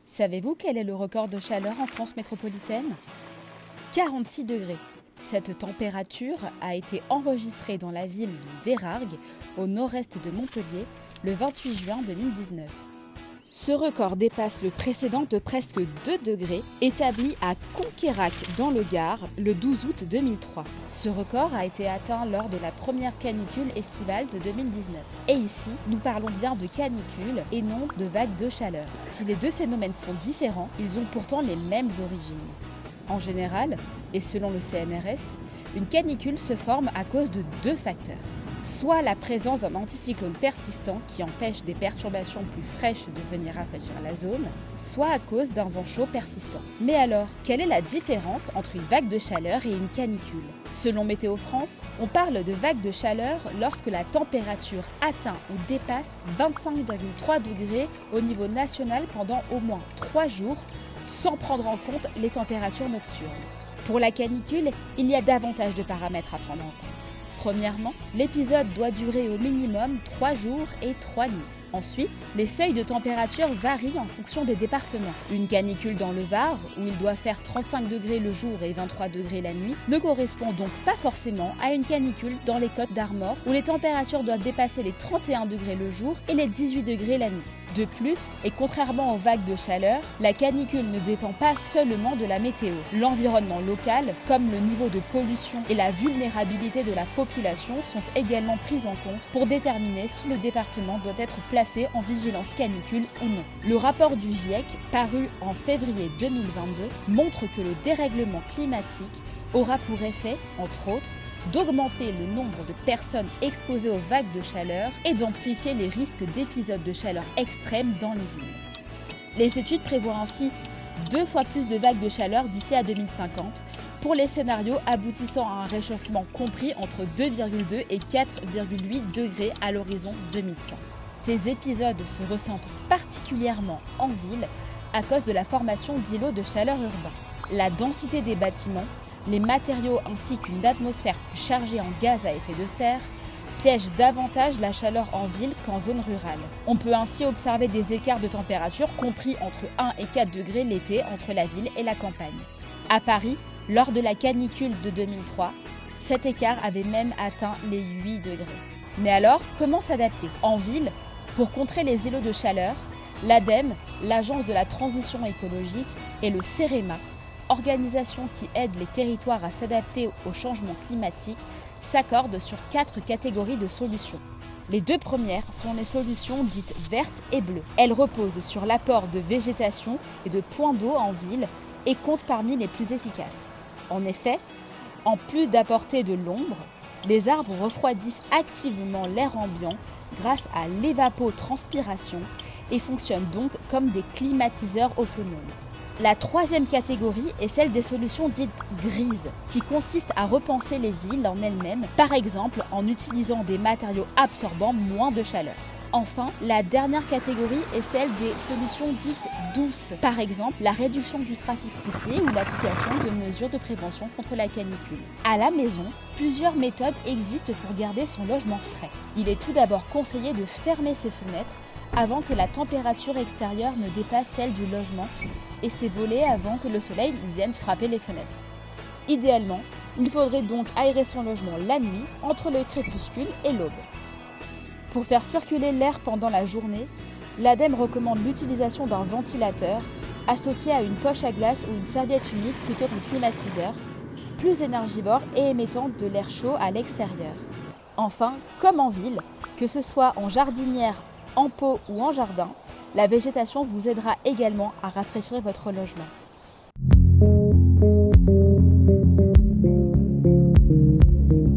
Savez-vous quel est le record de chaleur en France métropolitaine? 46 degrés. Cette température a été enregistrée dans la ville de Vérargues, au nord-est de Montpellier, le 28 juin 2019. Ce record dépasse le précédent de presque 2 degrés, établi à Conquérac dans le Gard le 12 août 2003. Ce record a été atteint lors de la première canicule estivale de 2019. Et ici, nous parlons bien de canicule et non de vagues de chaleur. Si les deux phénomènes sont différents, ils ont pourtant les mêmes origines. En général, et selon le CNRS, une canicule se forme à cause de deux facteurs. Soit la présence d'un anticyclone persistant qui empêche des perturbations plus fraîches de venir rafraîchir la zone, soit à cause d'un vent chaud persistant. Mais alors, quelle est la différence entre une vague de chaleur et une canicule? Selon Météo France, on parle de vague de chaleur lorsque la température atteint ou dépasse 25,3 degrés au niveau national pendant au moins 3 jours, sans prendre en compte les températures nocturnes. Pour la canicule, il y a davantage de paramètres à prendre en compte. Premièrement, l'épisode doit durer au minimum 3 jours et 3 nuits. Ensuite, les seuils de température varient en fonction des départements. Une canicule dans le Var, où il doit faire 35 degrés le jour et 23 degrés la nuit, ne correspond donc pas forcément à une canicule dans les Côtes d'Armor, où les températures doivent dépasser les 31 degrés le jour et les 18 degrés la nuit. De plus, et contrairement aux vagues de chaleur, la canicule ne dépend pas seulement de la météo. L'environnement local, comme le niveau de pollution et la vulnérabilité de la population, sont également prises en compte pour déterminer si le département doit être placé en vigilance canicule ou non. Le rapport du GIEC, paru en février 2022, montre que le dérèglement climatique aura pour effet, entre autres, d'augmenter le nombre de personnes exposées aux vagues de chaleur et d'amplifier les risques d'épisodes de chaleur extrême dans les villes. Les études prévoient ainsi 2 fois plus de vagues de chaleur d'ici à 2050, pour les scénarios aboutissant à un réchauffement compris entre 2,2 et 4,8 degrés à l'horizon 2100. Ces épisodes se ressentent particulièrement en ville à cause de la formation d'îlots de chaleur urbains. La densité des bâtiments, les matériaux ainsi qu'une atmosphère plus chargée en gaz à effet de serre piègent davantage la chaleur en ville qu'en zone rurale. On peut ainsi observer des écarts de température compris entre 1 et 4 degrés l'été entre la ville et la campagne. À Paris, lors de la canicule de 2003, cet écart avait même atteint les 8 degrés. Mais alors, comment s'adapter? En ville, pour contrer les îlots de chaleur, l'ADEME, l'Agence de la transition écologique, et le CEREMA, organisation qui aide les territoires à s'adapter au changement climatique, s'accordent sur 4 catégories de solutions. Les 2 premières sont les solutions dites vertes et bleues. Elles reposent sur l'apport de végétation et de points d'eau en ville et comptent parmi les plus efficaces. En effet, en plus d'apporter de l'ombre, les arbres refroidissent activement l'air ambiant grâce à l'évapotranspiration et fonctionnent donc comme des climatiseurs autonomes. La 3e catégorie est celle des solutions dites grises, qui consistent à repenser les villes en elles-mêmes, par exemple en utilisant des matériaux absorbant moins de chaleur. Enfin, la dernière catégorie est celle des solutions dites douces, par exemple la réduction du trafic routier ou l'application de mesures de prévention contre la canicule. À la maison, plusieurs méthodes existent pour garder son logement frais. Il est tout d'abord conseillé de fermer ses fenêtres avant que la température extérieure ne dépasse celle du logement et ses volets avant que le soleil ne vienne frapper les fenêtres. Idéalement, il faudrait donc aérer son logement la nuit entre le crépuscule et l'aube. Pour faire circuler l'air pendant la journée, l'ADEME recommande l'utilisation d'un ventilateur associé à une poche à glace ou une serviette humide plutôt qu'un climatiseur, plus énergivore et émettant de l'air chaud à l'extérieur. Enfin, comme en ville, que ce soit en jardinière, en pot ou en jardin, la végétation vous aidera également à rafraîchir votre logement.